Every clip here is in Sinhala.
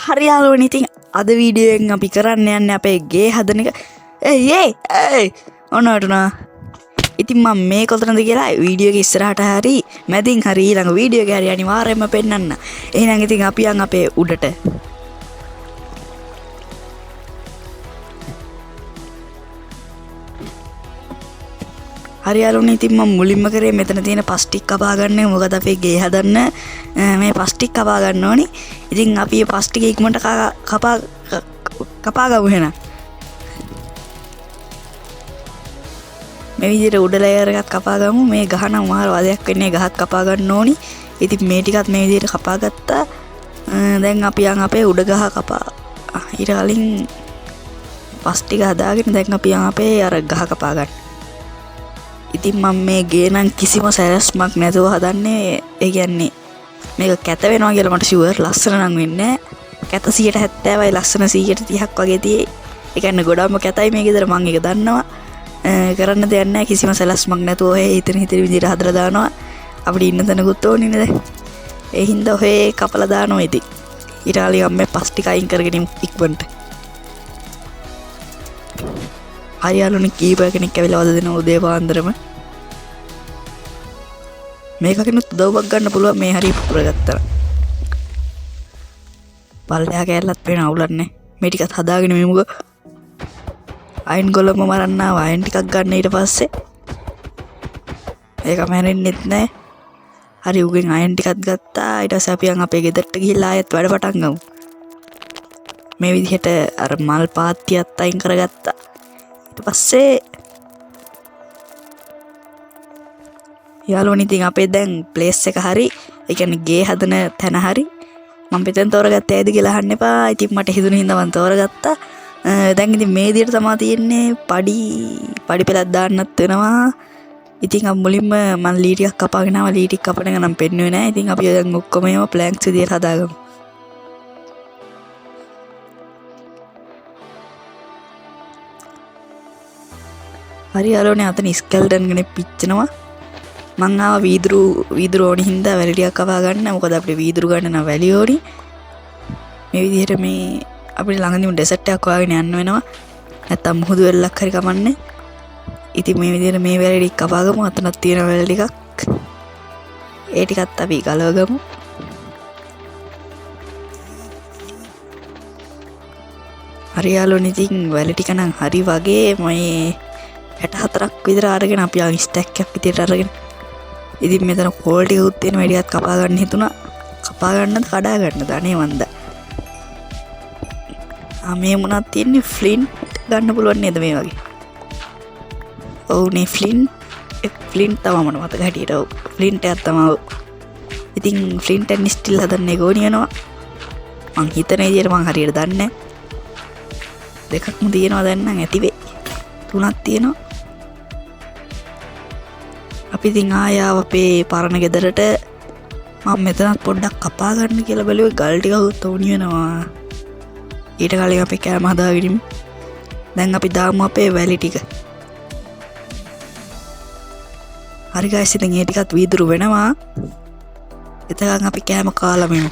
හරි යාළුවනේ ඉතින් අද වීඩියෝ එකෙන් අපි කරන්න යන්නේ අපේ ගේ හදන එක. ඒ ඔන්න වටුණා. ඉතින් මම මේ කොතනද කියලා වීඩියෝ එක ඉස්සරහට හරි මැදින් හරි ඊළඟ වීඩියෝ එක හරි අනිවාර්යයෙන්ම පෙන්නන්න. එහෙනම් ඉතින් අපි යන් අපේ උඩට. හරි යාළුවනේ ඉතින් මම මුලින්ම කරේ මෙතන තියෙන පස් ටික කපා ගන්න. මොකද අපේ ගේ හදන්න මේ පස් ටික කපා ගන්න ඕනි. ඉතින් අපි මේ පස් ටික ඉක්මනට කපා ගමු එහෙනම්. මේ විදිහට උඩ ලේයර් එකක් කපා ගමු. මේ ගහ නම් මාර වදයක් වෙන්නේ ගහක් කපා ගන්න ඕනි. ඉතින් මේ ටිකත් මේ විදිහට කපා ගත්තා. දැන් අපි යන් අපේ උඩ ගහ කපා. ඊට කලින් පස් ටික හදාගෙන දැන් අපි යන් අපේ අර ගහ කපා ගන්න. ඉතින් මම මේ ගේ නම් කිසිම සැලැස්මක් නැතුව හදන්නේ. ඒ කියන්නේ මේක කැත වෙනවා කියලා මට ෂුවර්. ලස්සන නම් වෙන්නේ නැහැ. කැත 70%යි ලස්සන 30% වගේ තියෙයි. ඒ කියන්නේ ගොඩක්ම කැතයි මේ ගෙදර මම ඒක දන්නවා. කරන්න දෙයක් නැහැ. කිසිම සැලැස්මක් නැතුව ඔය හිතන විදිහට හදලා දානවා. අපිට ඉන්න තැනකුත් ඕනේ නේද? ඒ හින්දා ඔය කපලා දානවා ඉතින්. ඊට කලින් මේ පස් ටික අයින් කරගෙන ඉක්මනට. හරි යාළුවනේ කීපය කෙනෙක් ඇවිල්ලා වද දෙන උදේ පාන්දරම. මේකකිනුත් උදව්වක් ගන්න පුළුවන් මේ හරිය පුරගත්තා. පල්ලෙහා කෑල්ලත් වෙන අවුලක් නැහැ. මේ ටිකත් හදාගෙන මෙමුග අයින් ගොල්ලම මරන්න ආවා. අයින් ටිකක් ගන්න ඊට පස්සේ ඒක මැරෙන්නෙත් නැහැ. හරි උගෙන් අයින් ටිකක් ගත්තා. ඊට පස්සේ අපි අපේ ගෙදරට ගිහිල්ලා ආයෙත් වැඩ පටන් ගමු. මේ විදිහට අර මල් පාත්තියත් අයින් කරගත්තා. ඊට පස්සේ යාළුවනේ ඉතින් අපේ දැන් ප්ලේස් එක හරි. ඒ කියන්නේ ගේ හදන තැන හරි. මම පිටෙන් තෝරගත්තේ ඇයිද කියලා අහන්න එපා. ඉතින් මට හිතුණ හින්දා මම තෝරගත්තා. දැන් ඉතින් මේ විදිහට තමයි තියෙන්නේ. පඩි පෙලක් දාන්නත් වෙනවා. ඉතින් අපි මුලින්ම මම ලී ටිකක් කපාගෙන ආවා. ලී ටික කපන එක නම් පෙන්නුවේ නැහැ. ඉතින් අපි දැන් ඔක්කොම ඒවා ප්ලෑන්ක්ස් විදියට හදාගමු. හරි යාළුවනේ අතන ස්කෙල්ටන් කෙනෙක් පිච්චෙනවා. මං ආවා වීදුරු ඕනි හින්දා වැලි ටිකක් කපා ගන්න. මොකද අපිට වීදුරු ගන්න නම් වැලි ඕනි. මේ විදිහට මේ අපිට ළඟදීම ඩෙසර්ට් එකක් හොයාගෙන යන්න වෙනවා. නැත්තම් මුහුදු වෙල්ලක් හරි කමන්නේ. ඉතින් මේ විදිහට මේ වැලි ටික කපා ගමු. අතනක් තියෙන වැලි ටිකක්. ඒ ටිකත් අපි ගලව ගමු. හරි යාළුවනේ ඉතින් වැලි ටික නම් හරි වගේ මේ 64ක් විතර අරගෙන අපි ආ ස්ටැක් එකක් විදියට අරගෙන. ඉතින් මෙතන කෝල් ටිකකුත් තියෙන වැඩියක් කපා ගන්න හිතුණා. කපා ගන්නද කඩා ගන්නද අනේ මන්ද. මේ මොනක් තියෙන්නේ ෆ්ලින්ට් ගන්න පුළුවන් නේද මේ වගේ. ඔව් නේ ෆ්ලින්ට් තමයි මම මතක හැටියට. ඔව් ෆ්ලින්ට් එකක් තමයි. ඉතින් ෆ්ලින්ට් and ස්ටිල් හදන්න ඒක ඕනි වෙනවා. මං හිතන විදියට මං හරියට දන්නේ නැහැ. දෙකක්ම තියෙනවා දැන් නම් ඇති වෙයි. තුනක් තියෙනවා. අපි ඉතින් ආයාව අපේ පරණ ගෙදරට. මම මෙතනත් පොඩ්ඩක් කපා ගන්න කියලා බැලුවේ ගල් ටිකකුත් ඕනි වෙනවා. ඊට කලින් අපි කෑම හදාගෙන දැන් අපි දාමු අපේ වැලි ටික. හරි ගයිස් ඉතින් ඒ ටිකත් වීදුරු වෙනවා. එතකන් අපි කෑම කාලා මෙමු.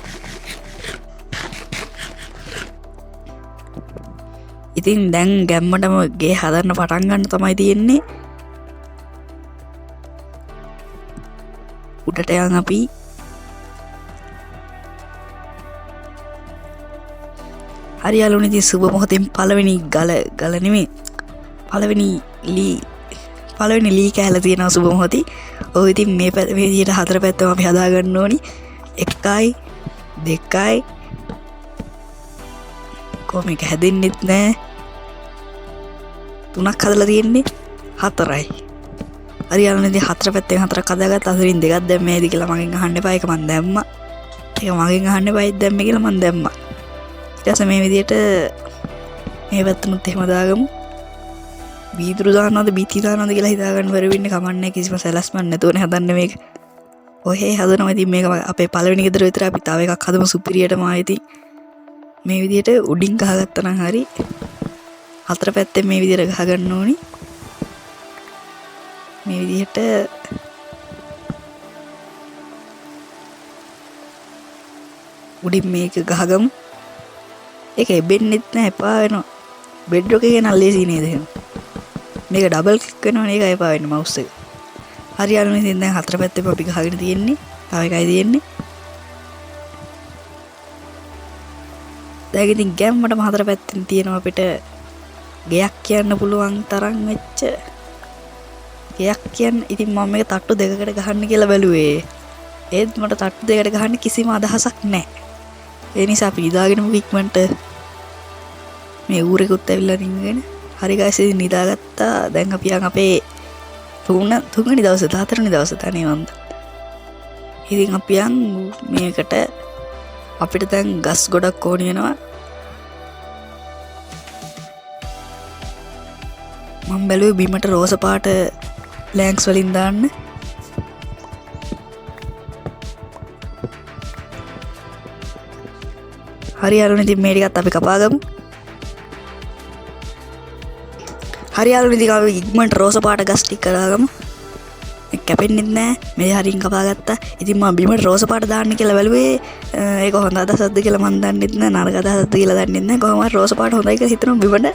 ඉතින් දැන් ගැම්මටම ගේ හදන්න පටන් ගන්න තමයි තියෙන්නේ. උඩට යන් අපි හරි යාළුවනේ ඉතින් සුබ මොහොතෙන් පළවෙනි ගල නෙමෙයි පළවෙනි ලී කෑල්ල තියෙනවා සුබ මොහොතේ. ඔය ඉතින් මේ විදිහට හතර පැත්තම අපි හදා ගන්න ඕනි. 1යි 2යි කොහොම එක හැදෙන්නෙත් නෑ. 3ක් හදලා තියෙන්නේ 4යි. හරි යාළුවනේ ඉතින් හතර පැත්තෙන් 4ක් හදාගත්ත. අතරින් දෙකක් දැම්මේද කියලා මගෙන් අහන්න එපා. ඒක මම දැම්මා. ඒක මගෙන් අහන්න එපා. ඒක දැම්මේ කියලා මම දැම්මා. ඊට පස්සේ මේ විදිහට මේ පැත්තනොත් එහෙම දාගමු. වීදුරු දානවද බීති දානවද කියලා හිතාගන්න බැරි වෙන්නේ කමන්නේ. කිසිම සැලැස්මක් නැතුවනේ හදන්නේ මේක. ඔහේ හදනවා. ඉතින් මේක අපේ පළවෙනි ගෙදර විතර අපි තව එකක් හදමු සුපිරියටම ආයෙත් මේ විදිහට උඩින් ගහගත්තා නම් හරි. හතර පැත්තෙන් මේ විදිහට ගහගන්න ඕනි. මේ විදිහට උඩින් මේක ගහගමු. ඒක එබෙන්නෙත් නෑ එපා වෙනවා. බෙඩ් එකේ නම් ලේසි නේද එහෙනම්. මේක ඩබල් ක්ලික් කරනවා නේ ඒක එපා වෙන්නේ මවුස් එක. හරි යාළුවනේ ඉතින් දැන් හතර පැත්තෙම අපි ගහගෙන තියෙන්නේ. තව එකයි තියෙන්නේ. දැන් ඉතින් ගැම්මටම හතර පැත්තෙන් තියෙනවා අපිට ගෙයක් කියන්න පුළුවන් තරම් වෙච්ච ගෙයක් කියන්න. ඉතින් මම මේක තට්ටු දෙකකට ගහන්න කියලා බැලුවේ. ඒත් මට තට්ටු දෙකකට ගහන්න කිසිම අදහසක් නැහැ. ඒ නිසා අපි නිදාගෙනම ඉක්මනට මේ ඌරෙකුත් ඇවිල්ලා රින්ගගෙන හරි ගයිස් ඉතින් නිදාගත්තා. දැන් අපි යන් අපේ තුන්වෙනි දවසේ 14 වෙනි දවසේ තනේ වන්ද. ඉතින් අපි යන් මේකට අපිට දැන් ගස් ගොඩක් ඕන වෙනවා. මම බැලුවේ බිමට රෝස පාට ලෑන්ක්ස් වලින් දාන්න. හරි යාළුවනේ ඉතින් මේ ටිකත් අපි කපාගමු. හරි යාළුවනේ ඉතින් අපි ඉක්මනට රෝස පාට ගස් ටික කරාගමු. කැපෙන්නෙත් නෑ. මේ හරින් කපාගත්තා. ඉතින් මම බිමට රෝස පාට දාන්න කියලා බැලුවේ ඒක හොඳ අදහසක්ද කියලා මන් දන්නෙත් නෑ. නරක අදහසක්ද කියලා දන්නෙත් නෑ. කොහොම හරි රෝස පාට හොඳයි කියලා හිතනවා බිමට.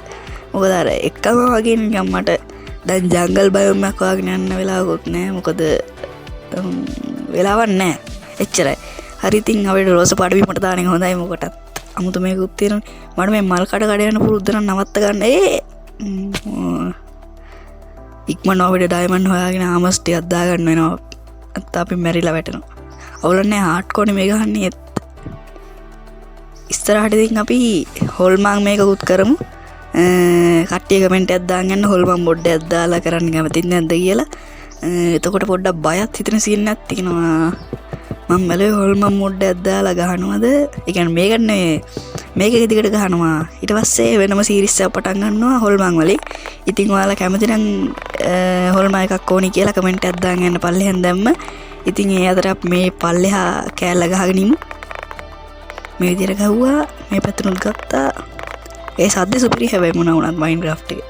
මොකද අර එකම වගේ නිකන් මට දැන් ජංගල් බයෝම් එකක් වගේ යන්න වෙලාවකුත් නෑ. මොකද වෙලාවක් නෑ. එච්චරයි. හරි ඉතින් අපිට රෝස පාට බිමට දාන එක හොඳයි මොකටත්. අමුතු මේකුත් තියෙනනේ. මට මේ මල් කඩ යන පුරුද්ද නම් නවත්ත ගන්න. ඉක්මන අපිට ඩයමන්ඩ් හොයාගෙන ආමස් ටිකක් දාගන්න වෙනවා. නැත්නම් අපි මැරිලා වැටෙනවා. අවුලන්නේ හાર્ඩ් කෝනේ මේ ගහන්නේ. ඉස්සරහට ඉතින් අපි හොල්මන් මේකකුත් කරමු. කට්ටිය කමෙන්ට් එකක් දාන් යන්න හොල්මන් බොඩ් එකක් දාලා කරන්න කැමතිද නැද්ද කියලා. එතකොට පොඩ්ඩක් බයත් හිතෙන සීන් එකක් තියෙනවා. මම බැලුවේ හොල්මන් මොඩ් එකක් දාලා ගහනවද? ඒ කියන්නේ මේකට නෙවෙයි. මේකේ දිගට ගහනවා. ඊට පස්සේ වෙනම සීරීස් එකක් පටන් ගන්නවා හොල්මන් වලින්. ඉතින් ඔයාලා කැමති නම් හොල්මන් එකක් ඕනි කියලා කමෙන්ට් එකක් දාන් යන්න පල්ලෙහෙන් දැම්ම. ඉතින් ඒ අතර අපි මේ පල්ලෙහා කෑල්ල ගහගෙන ඉමු. මේ විදිහට ගහුවා. මේ පැත්තට ගත්තා. ඒ සද්ද සුපිරි හැබැයි මොන වුණත් මයින්ක්‍රාෆ්ට් එකේ.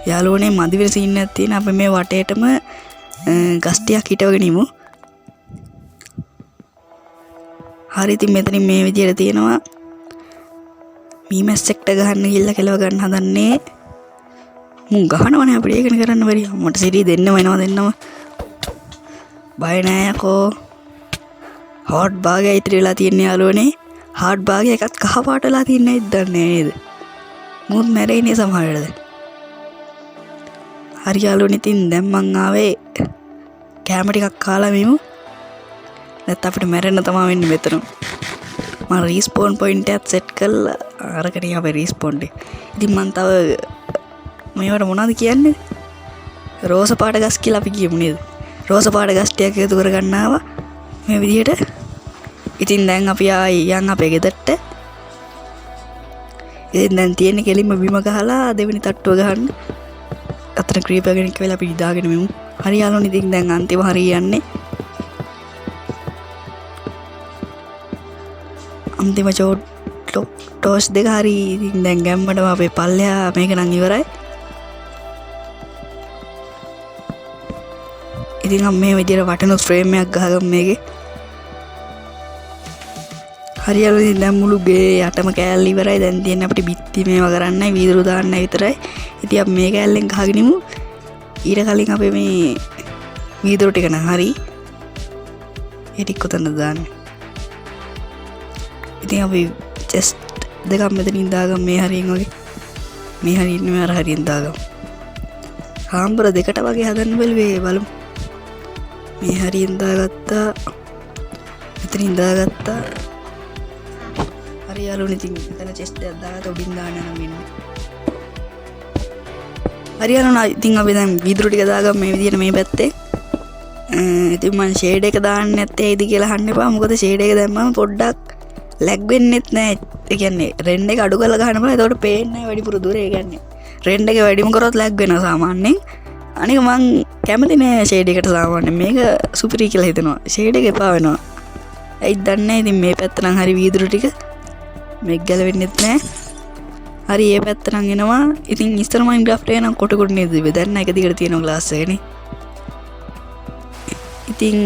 යාළුවනේ මදි වෙන සීන් එකක් තියෙන. අපි මේ වටේටම ගස් ටිකක් හිටවගෙන ඉමු. හරි ඉතින් මෙතනින් මේ විදිහට තියෙනවා. මීමැස්සෙක්ට ගහන්න ගිහිල්ලා කෙලව ගන්න හදන්නේ. මුන් ගහනවනේ අපිට ඒකනේ කරන්න බැරි. මට සිරි දෙන්නම එනවා දෙන්නම. බය නෑ යකෝ. හොට් බාගය ඉතිරි වෙලා තියෙන යාළුවනේ. හાર્ඩ් බාගය එකත් කහ පාට වෙලා තියන්නේ දන්නේ නේද? මුත් මැරෙන්නේ සමහරවිට. හරි යාළුවනේ ඉතින් දැන් මං ආවේ කැම ටිකක් කාලා මෙමු. නැත්නම් අපිට මැරෙන්න තමයි වෙන්නේ මෙතන. මම රීස්පෝන් පොයින්ට් එකක් සෙට් කරලා අරගෙන ආවේ රීස්පෝන් එක. ඉතින් මං තව මේවට මොනවද කියන්නේ? රෝස පාට ගස් කියලා අපි කියමු නේද? රෝස පාට ගස් ටිකක් එකතු කරගන්න ආවා මේ විදිහට. ඉතින් දැන් අපි ආයි යන් අපේ ගෙදරට. ඉතින් දැන් තියෙන්නේ කෙලින්ම බිම ගහලා දෙවෙනි තට්ටුව ගහන්න. අතන ක්‍රීපර් කෙනෙක් වෙලා අපි ඉදාගෙන මෙමු. හරි යාළුවනේ ඉතින් දැන් අන්තිම හරිය යන්නේ. අන්තිම ටෝස් දෙක හරි ඉතින් දැන් ගැම්මටම අපේ පල්ලෙහා මේක නම් ඉවරයි. ඉතින් මම මේ විදිහට වටන ෆ්‍රේම් එකක් ගහගමු මේකේ. හරි යාළුවනේ දැන් මුළු ගේ යටම කෑල්ල ඉවරයි. දැන් තියෙන්නේ අපිට බිත්ති මේවා කරන්නයි වීදුරු දාන්නයි විතරයි. ඉතින් අපි මේ කෑල්ලෙන් ගහගෙන ඉමු. ඊට කලින් අපි මේ වීදුරු ටික නම් හරි. ඒ ටික කොතනද දාන්නේ? ඉතින් අපි ජස්ට් දෙකක් මෙතනින් දාගමු මේ හරියෙන් වගේ. මේ හරියෙන් නෙමෙයි අර හරියෙන් දාගමු. හාම්බර දෙකට වගේ හදන්න බැලුවේ බලමු. මේ හරියෙන් දාගත්තා. මෙතනින් දාගත්තා. හරි යාළුවනේ ඉතින් එතන චෙස්ට් එකක් දාලා උඩින් දාන්න නම් වෙන්නේ. හරි යාළුවනේ ඉතින් අපි දැන් වීදුරු ටික දාගමු මේ විදිහට මේ පැත්තේ. ඉතින් මම ෂේඩ් එක දාන්න නැත්තේ ඇයිද කියලා අහන්න එපා. මොකද ෂේඩ් එක දැම්මම පොඩ්ඩක් ලැග් වෙන්නෙත් නැහැ. ඒ කියන්නේ රෙන්ඩ් එක අඩු කරලා ගහන්න බෑ. එතකොට පේන්නේ නැහැ වැඩිපුර දුර. ඒ කියන්නේ රෙන්ඩ් එක වැඩිම කරොත් ලැග් වෙනවා සාමාන්‍යයෙන්. අනික මං කැමති නෑ ෂේඩ් එකට සාමාන්‍යයෙන්. මේක සුපිරි කියලා හිතනවා. ෂේඩ් එක එපා වෙනවා. ඇයි දන්නේ. ඉතින් මේ පැත්ත නම් හරි වීදුරු ටික මේක ගැලවෙන්නෙත් නෑ. හරි මේ පැත්ත නම් එනවා. ඉතින් ඉස්සර මයින්ක්‍රාෆ්ට් එක නම් කොට නේද තිබ්බේ. දැන් නම් එක දිගට තියෙනවා ක්ලාස් එකනේ. ඉතින්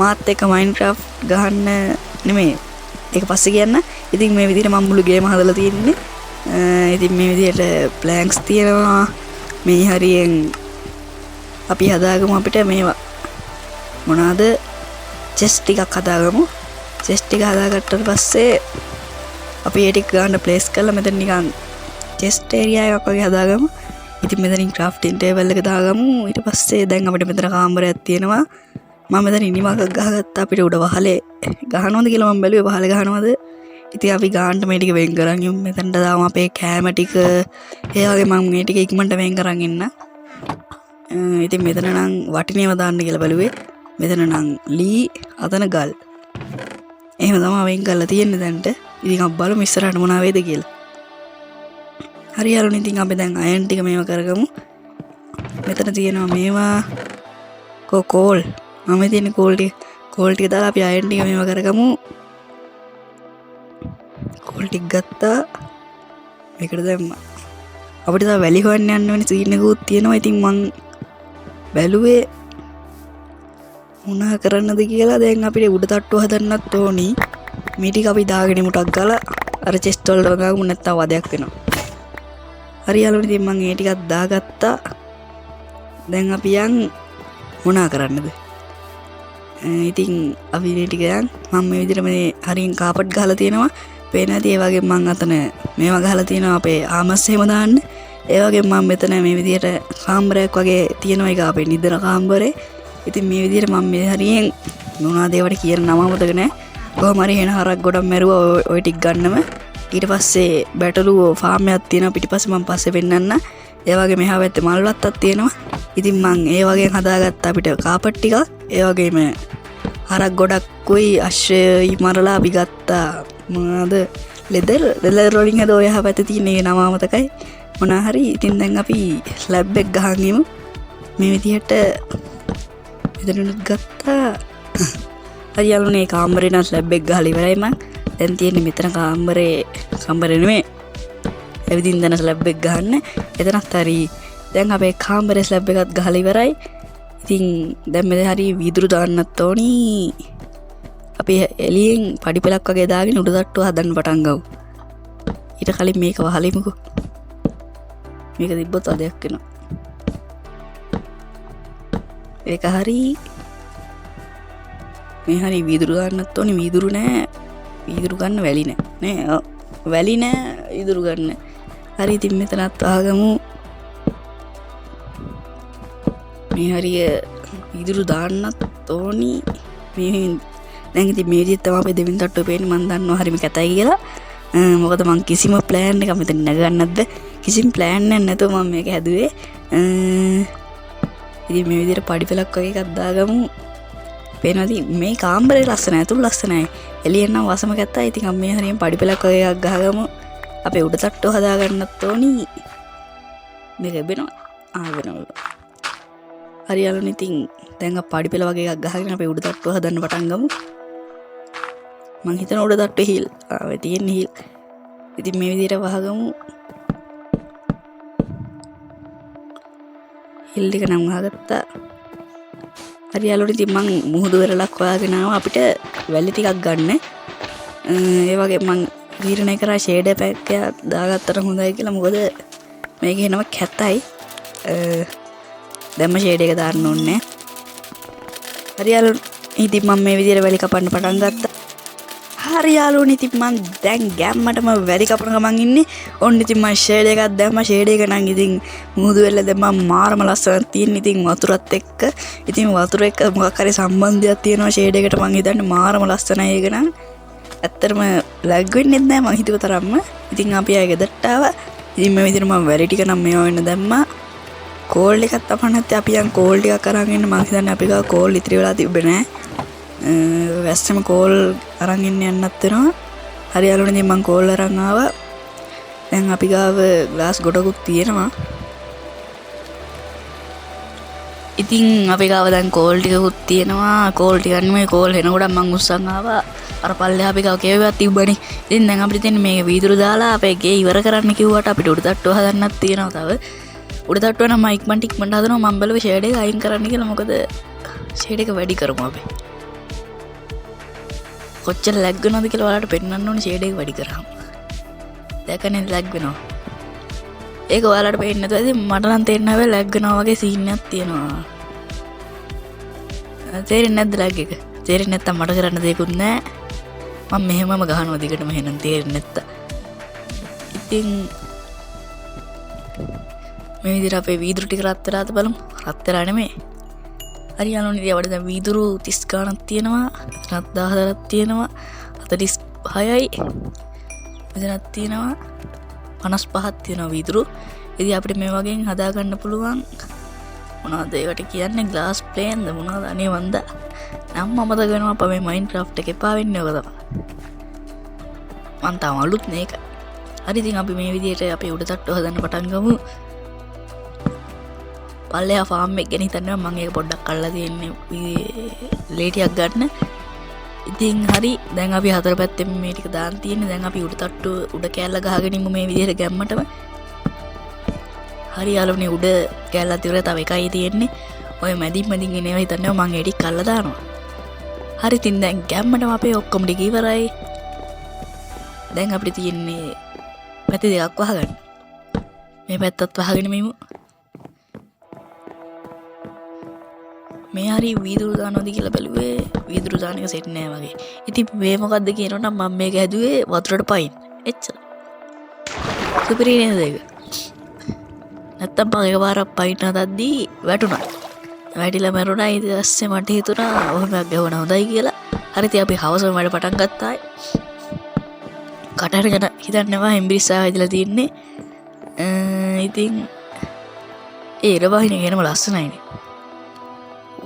මාත් එක්ක Minecraft ගහන්න නෙමෙයි ඒක පස්සේ කියන්න. ඉතින් මේ විදිහට මම මුළු ගේම හදලා තියෙන්නේ. ඉතින් මේ විදිහට ප්ලෑන්ක්ස් තියෙනවා. මේ හරියෙන් අපි හදාගමු අපිට මේවා මොනවාද චෙස්ට් ටිකක් හදාගමු. චෙස්ට් ටික හදාගත්තට පස්සේ අපි ඒ ටික ගන්න ප්ලේස් කරලා මෙතන නිකන් චෙස්ට් ඒරියා එකක් වගේ හදාගමු. ඉතින් මෙතනින් ක්‍රාෆ්ටින් ටේබල් එක දාගමු. ඊට පස්සේ දැන් අපිට මෙතන කාමරයක් තියෙනවා. මම මෙතන ඉනිමකක් ගහගත්තා. අපිට උඩ වහලේ ගහනවද කියලා මම බැලුවේ වහලේ ගහනවද. ඉතින් අපි ගානට මේ ටික වෙන් කරන් යමු. මෙතනට දාමු අපේ කෑම ටික. ඒ වගේ මම මේ ටික ඉක්මනට වෙන් කරන් ඉන්න. ඉතින් මෙතන නම් වටිනේව දාන්න කියලා බැලුවේ. මෙතන නම් ලී අතන ගල්. එහෙම තමයි වෙන් කරලා තියෙන්නේ දැන්ට. ඉතින් අපි බලමු ඉස්සරහට මොනවා වේද කියලා. හරි යාළුවනේ ඉතින් අපි දැන් අයන් ටික මේව කරගමු. මෙතන තියෙනවා මේවා කෝල්. මම තියෙන කෝල් ටික දාලා අපි අයන් ටික මේව කරගමු. කෝල් ටික ගත්තා. මේකට දැම්මා. අපිට තව වැලි හොයන්න යන්න වෙන සීන් එකකුත් තියෙනවා. ඉතින් මං බැලුවේ මොනා කරන්නද කියලා. දැන් අපිට උඩ තට්ටුව හදන්නත් ඕනි. මේ ටික අපි දාගෙන මුටක් ගාලා අර චෙස්ට් වලට ගාමු නැත්තම් වදයක් වෙනවා. හරි යාළුවනේ ඉතින් මම මේ ටිකක් දාගත්තා. දැන් අපි යන් මොනා කරන්නද? ඉතින් අපි මේ ටික යන් මම මේ විදිහට මේ හරියෙන් කාපට් ගහලා තියෙනවා. පේන ඇති ඒ වගේ මම අතන මේවා ගහලා තියෙනවා අපේ ආමස් එහෙම දාන්න. ඒ වගේ මම මෙතන මේ විදිහට කාමරයක් වගේ තියෙනවා. ඒක අපේ නිදන කාමරේ. ඉතින් මේ විදිහට මම මේ හරියෙන් මොනවාද ඒවට කියන නම මතක නැහැ. කොහොම හරි එන හරක් ගොඩක් මැරුවා ඔය ටික ගන්නම. ඊට පස්සේ බැටළු ෆාම් එකක් තියෙනවා පිටිපස්සේ මම පස්සේ පෙන්නන්න. ඒ වගේ මෙහා පැත්තේ මල් වත්තක් තියෙනවා. ඉතින් මම ඒ වගේ හදාගත්ත අපිට කාපට් ටිකක්. ඒ වගේම හරක් ගොඩක්කුයි අශ්වයයි මරලා අපි ගත්තා. මොනවාද ලෙදර් වලින් හද ඔය පැත්තේ තියෙන ඒ නම මතකයි. මොනවා හරි ඉතින් දැන් අපි ස්ලැබ් එක ගහන් ඉමු. මේ විදිහට මෙතනත් ගත්තා. හරි යාළුවනේ කාමරේ නම් ස්ලැබ් එක ගහලා ඉවරයි මං. දැන් තියෙන්නේ මෙතන කාමරේ නෙමෙයි. එවිදින් දැන් ස්ලැබ් එක ගහන්න. එතනත් හරි දැන් අපේ කාමරේ ස්ලැබ් එකත් ගහලා ඉවරයි. ඉතින් දැන් මෙතන හරි වීදුරු දාන්නත් ඕනි. අපි එළියෙන් පඩි පෙලක් වගේ දාගෙන උඩ තට්ටුව හදන්න පටන් ගමු. ඊට කලින් මේක වහලෙමුකෝ. මේක තිබ්බොත් අදයක් වෙනවා. ඒක හරි මේ හරි වීදුරු දාන්නත් ඕනේ. වීදුරු නෑ. වීදුරු ගන්න වැලි නෑ. නෑ වැලි නෑ වීදුරු ගන්න. හරි ඉතින් මෙතනත් ආගමු. මේ හරිය වීදුරු දාන්නත් ඕනි. මේ දැන් ඉතින් මේ විදිහට තමයි අපේ දෙවෙනි තට්ටුව පේන්නේ. මම දන්නවා හරිම කැතයි කියලා. මොකද මං කිසිම ප්ලෑන් එකක් මෙතන නගන්නත් බෑ. කිසිම ප්ලෑන් එකක් නැතුව මම මේක හැදුවේ. ඉතින් මේ විදිහට පඩි පෙලක් වගේ එකක් දාගමු. පේනවාද මේ කාමරේ ලස්සනයි. අතුරු ලස්සනයි. එළියෙන් නම් වසම කැතයි. ඉතින් අපි මේ හරියෙන් පඩි පෙලක් වගේ එකක් ගහගමු. අපේ උඩ තට්ටුව හදාගන්නත් ඕනි. මේක වෙනවා. වෙනවා. හරි යාළුවනේ ඉතින් දැන් අපි පඩි පෙල වගේ එකක් ගහගෙන අපේ උඩ තට්ටුව හදන්න පටන් ගමු. මං හිතන උඩ තට්ටුවේ හිල් තියෙන හිල්. ඉතින් මේ විදිහට වහගමු. හිල් ටික නම් වහගත්තා. හරි යාළුවනේ ඉතින් මං මුහුදු වෙරළක් හොයාගෙන ආවා අපිට වැලි ටිකක් ගන්න. ඒ වගේ මං තීරණය කරා ෂේඩ් පැක් එකක් දාගත්තට හොඳයි කියලා. මොකද මේක එනවා කැතයි. දැම්ම ෂේඩ් එක දාන්න ඕනේ. හරි යාළුවනේ ඉතින් මම මේ විදිහට වැලි කපන්න පටන් ගත්තා. හරි යාළුවනේ ඉතින් මං දැන් ගැම්මටම වැලි කපන ගමන් ඉන්නේ. ඔන්න ඉතින් මම ෂේඩ් එකක් දැම්මා. ෂේඩ් එක නම් ඉතින් මුහුදු වෙල්ල දැම්මා මාරම ලස්සනක් තියෙන. ඉතින් වතුරත් එක්ක ඉතින් වතුර එක්ක මොකක් හරි සම්බන්ධයක් තියෙනවා ෂේඩ් එකට. මං හිතන්නේ මාරම ලස්සනයි ඒක නම්. ඇත්තටම ලැග් වෙන්නේ නැහැ මං හිතුව තරම්ම. ඉතින් අපි ආයෙ ගෙදරට ආවා. ඉතින් මේ විදිහට මම වැලි ටික නම් මේවා වෙන්න දැම්මා. කෝල් එකක් තපන්න නැත්නම් අපි යන් කෝල් ටිකක් අරන් එන්න. මං හිතන්නේ අපි ගාව කෝල් ඉතිරි වෙලා තිබ්බේ නැහැ. වැස්සම කෝල් අරන් එන්න යන්නත් වෙනවා. හරි යාළුවනේ දැන් මං කෝල් අරන් ආවා. දැන් අපි ගාව ග්ලාස් ගොඩකුත් තියෙනවා. ඉතින් අපි ගාව දැන් කෝල් ටිකකුත් තියෙනවා. කෝල් ටික නෙමෙයි කෝල් එන ගොඩක් මං උස්සන් ආවා. අර පල්ලෙහා අපි ගාව කේවයක් තිබ්බනේ. ඉතින් දැන් අපිට තියෙන්නේ මේක වීදුරු දාලා අපේ ගේ ඉවර කරන්න කිව්වට අපිට උඩ තට්ටුව හදන්නත් තියෙනවා තව. උඩ තට්ටුව නම් මම ඉක්මනට හදනවා. මම බලුවේ ෂේඩ් එක අයින් කරන්න කියලා. මොකද ෂේඩ් එක වැඩි කරමු අපි. කොච්චර ලැග් වෙනවද කියලා ඔයාලට පෙන්වන්න ඕනේ ෂේඩ් එක වැඩි කරාම. දැකනේ ලැග් වෙනවා. ඒක ඔයාලට පේන්නේ නැතුව ඉතින් මට නම් තේරෙන්නේ නැහැ ලැග් වෙනවා වගේ සීන් එකක් තියෙනවා. තේරෙන්නේ නැද්ද ලැග් එක? තේරෙන්නේ නැත්තම් මට කරන්න දෙයක්වත් නැහැ. මම මෙහෙමම ගහනවා දිගටම එහෙනම් තේරෙන්නේ නැත්තා. ඉතින් මේ විදිහට අපේ වීදුරු ටික රත් වෙලාද බලමු. රත් වෙලා නෙමෙයි. හරි යනෝනේ ඉතින් අපිට දැන් වීදුරු 30 ගාණක් තියෙනවා. 14ක් තියෙනවා. 46යි. මෙතනක් තියෙනවා. 55ක් තියෙනවා වීදුරු. ඉතින් අපිට මේ වගේ හදා ගන්න පුළුවන්. මොනවද ඒකට කියන්නේ ග්ලාස් ප්ලේන්ද මොනවද අනේ වන්ද නම් මතක වෙනවා අපේ මේ මයින්ක්‍රාෆ්ට් එකේ එපා වෙන්නේ ඔක තමයි. මං තාම අලුත් නේ ඒක. හරි ඉතින් අපි මේ විදිහට අපේ උඩ තට්ටුව හදන්න පටන් ගමු. පල්ලෙහා ෆාම් එක ගැන හිතන්නේ මම ඒක පොඩ්ඩක් අල්ලලා තියෙන්නේ ලේටියක් ගන්න. ඉතින් හරි දැන් අපි හතර පැත්තෙන් මේ ටික දාන්න තියෙන්නේ. දැන් අපි උඩ තට්ටුව උඩ කෑල්ල ගහගෙන ඉමු මේ විදිහට ගැම්මටම. හරි යාළුවනේ උඩ කෑල්ලත් ඉවරයි තව එකයි තියෙන්නේ. ඔය මැදින් එනවා හිතන්නේ මම එඩික් කල්ලා දානවා. හරි ඉතින් දැන් ගැම්මටම අපේ ඔක්කොම ටික ඉවරයි. දැන් අපිට තියෙන්නේ පැති දෙකක් වහගන්න. මේ පැත්තත් වහගෙන මෙමු. මේ හරි වීදුරු දානවද කියලා බැලුවේ වීදුරු දාන එක සෙට් නෑ වගේ. ඉතින් මේ මොකද්ද කියනවනම් මම මේක හැදුවේ වතුරට පයින්. එච්චර. සුපිරි නේද ඒක? නැත්තම් මම එකපාරක් පයින් හදද්දී වැටුණා. වැටිලා මැරුණා. ඊට පස්සේ මට හිතුණා ඔහොමයක් ගහුණා හොඳයි කියලා. හරි ඉතින් අපි හවසම වැඩ පටන් ගත්තා. කටහර ගැන හිතන්නවා හෙම්බිරිස්සාව ඇදලා තින්නේ. ඉතින් ඒ ඉරවහිනේ ගෙනම ලස්සනයිනේ.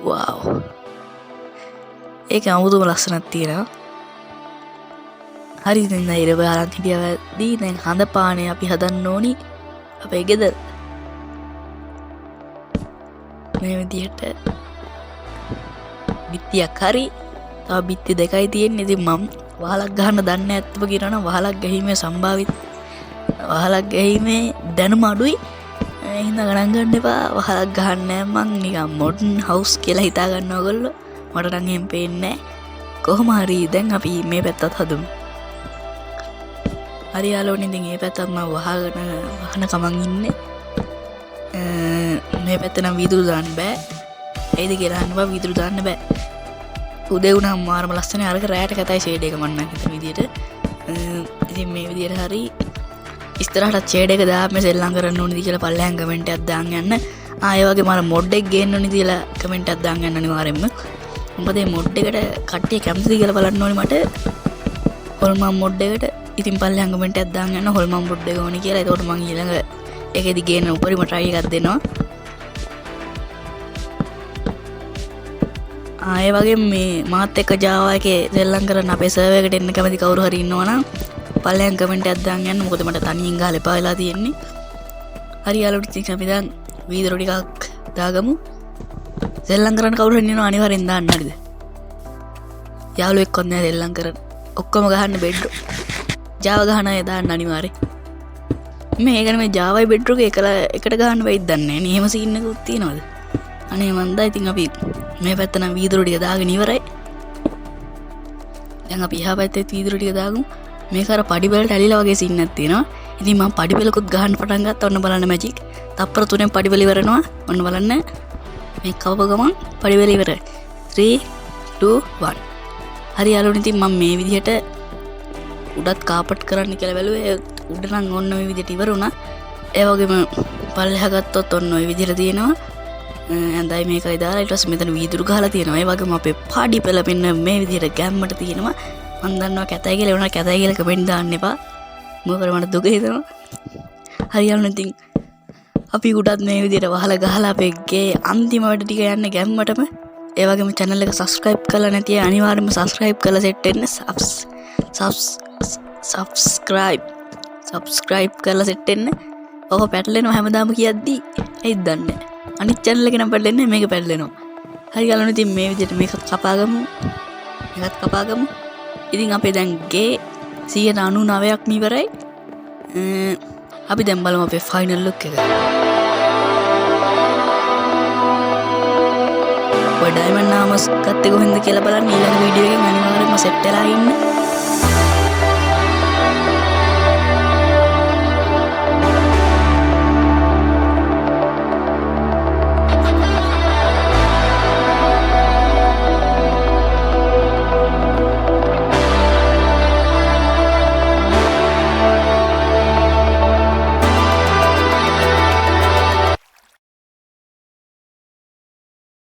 වව්. ඒක අමුතුම ලස්සනක් තියෙනවා. හරි ඉතින් ඉරව අරන් හිටියවදී දැන් හඳ පානේ අපි හදන්න ඕනි අපේ ගෙදර. මේ විදිහට බිත්තියක් හරි තව බිත්ති දෙකයි තියෙන්නේ. ඉතින් මම වහලක් ගහන්න දන්නේ නැත්නම් කියනවනම් වහලක් ගැහිමේ සම්භාවිත වහලක් ගැහිමේ දැනුම අඩුයි. හින්දා ගණන් ගන්න එපා. වහලක් ගහන්නේ නැහැ මං නිකන් මොඩර්න් හවුස් කියලා හිතා ගන්නවා ඔයගොල්ලෝ. මට නම් එහෙම පේන්නේ නැහැ. කොහොම හරි දැන් අපි මේ පැත්තත් හදමු. හරි යාළුවනේ ඉතින් මේ පැත්තත් මම වහන කමන් ඉන්නේ. මේ පැත්ත නම් වීදුරු දාන්න බෑ. ඒද කියලා අහන්න බෑ වීදුරු දාන්න බෑ. උදේ වුණාම මාරම ලස්සනයි. අරක රැයට කතයි ෂේඩ් එක මන්න හිතන විදියට. ඉතින් මේ විදියට හරි ඉස්තරහට ෂේඩ් එක දාන්න සෙල්ලම් කරන්න ඕනේද කියලා පල්ලෙහාන් කමෙන්ට් එකක් දාන්න යන්න. ඒ වගේ මම මොඩ් එක ගේන්න ඕනේද කියලා කමෙන්ට් එකක් දාන්න යන්න අනිවාර්යෙන්ම. මොකද මේ මොඩ් එකට කට්ටිය කැමතිද කියලා බලන්න ඕනේ මට. හොල්මන් මොඩ් එකට ඉතින් පල්ලෙහාන් කමෙන්ට් එකක් දාන්න යන්න හොල්මන් මොඩ් එක ඕනේ කියලා. ඒකට මම ඊළඟ ඒකෙදි ගේන උපරිම try එකක් දෙනවා. ඒ වගේ මේ මාත් එක්ක Java එකේ සෙල්ලම් කරන්න අපේ සර්වර් එකට එන්න කැමති කවුරු හරි ඉන්නවනම් පල්ලෙහාන් කමෙන්ට් එකක් දාන්න යන්න. මොකද මට තනියෙන් ගහලා එපා වෙලා තියෙන්නේ. හරි යාළුවෝ ඉතින් අපි දැන් වීදුරු ටිකක් දාගමු. සෙල්ලම් කරන්න කවුරු හරි ඉන්නව අනිවාර්යෙන් දාන්න හරිද? යාළුවෙක් කොත් නෑ සෙල්ලම් කරන්න. ඔක්කොම ගහන්න බෙඩ්. Java ගහන අය දාන්න අනිවාර්යෙන්. මේ ඒකනේ මේ Java බෙඩ් එක එකට ගහන්න වෙයිද දන්නේ නෑ. එහෙම සීන් එකකුත් තියනවද? අනේ මන්දා ඉතින් අපි මේ පැත්ත නම් වීදුරු ටික දාගෙන ඉවරයි. දැන් අපි එහා පැත්තේ වීදුරු ටික දාගමු. මේක අර පඩි වලට ඇලිලා වගේ සීන් එකක් තියෙනවා. ඉතින් මම පඩි වලකුත් ගහන්න පටන් ගත්තා. ඔන්න බලන්න මැජික්. තප්පර 3න් පඩි වල ඉවරනවා. ඔන්න බලන්න. මේ කවප ගමන් පඩි වල ඉවරයි. 3 2 1. හරි යාළුවනේ ඉතින් මම මේ විදිහට උඩත් කාපට් කරන්න කියලා බැලුවේ. උඩ නම් ඔන්න මේ විදිහට ඉවර වුණා. ඒ වගේම පල්ලෙහා ගත්තොත් ඔන්න ඔය විදිහට තියෙනවා. ඇඳයි මේකයි දාලා ඊට පස්සේ මෙතන වීදුරු ගහලා තියෙනවා. ඒ වගේම අපේ පාඩි පෙළ මෙන්න මේ විදිහට ගැම්මට තියෙනවා. මම දන්නවා කැතයි කියලා වුණා කැතයි කියලා කමෙන්ට් දාන්න එපා. මොකද මට දුක හිතෙනවා. හරියන්නේ ඉතින් අපි උඩත් මේ විදිහට වහලා ගහලා අපේ ගේ අන්තිම වැඩ ටික යන්නේ ගැම්මටම. ඒ වගේම channel එක subscribe කරලා නැති අය අනිවාර්යයෙන්ම subscribe කරලා set වෙන්න. subscribe කරලා set වෙන්න. ඔක පැටලෙනවා හැමදාම කියද්දි ඇයිද දන්නේ. අනිත් channel එක නම් පැටලෙන්නේ මේක පැටලෙනවා. හරි ගලන ඉතින් මේ විදිහට මේකත් කපාගමු. මේකත් කපාගමු. ඉතින් අපේ දැන් ගේ 99%ක්ම ඉවරයි. අපි දැන් බලමු අපේ final look එක. ඔය ඩයමන්ඩ් නාමස් ගත්තේ කොහෙන්ද කියලා බලන්න ඊළඟ වීඩියෝ එකෙන් අනිවාර්යෙන්ම සෙට් වෙලා ඉන්න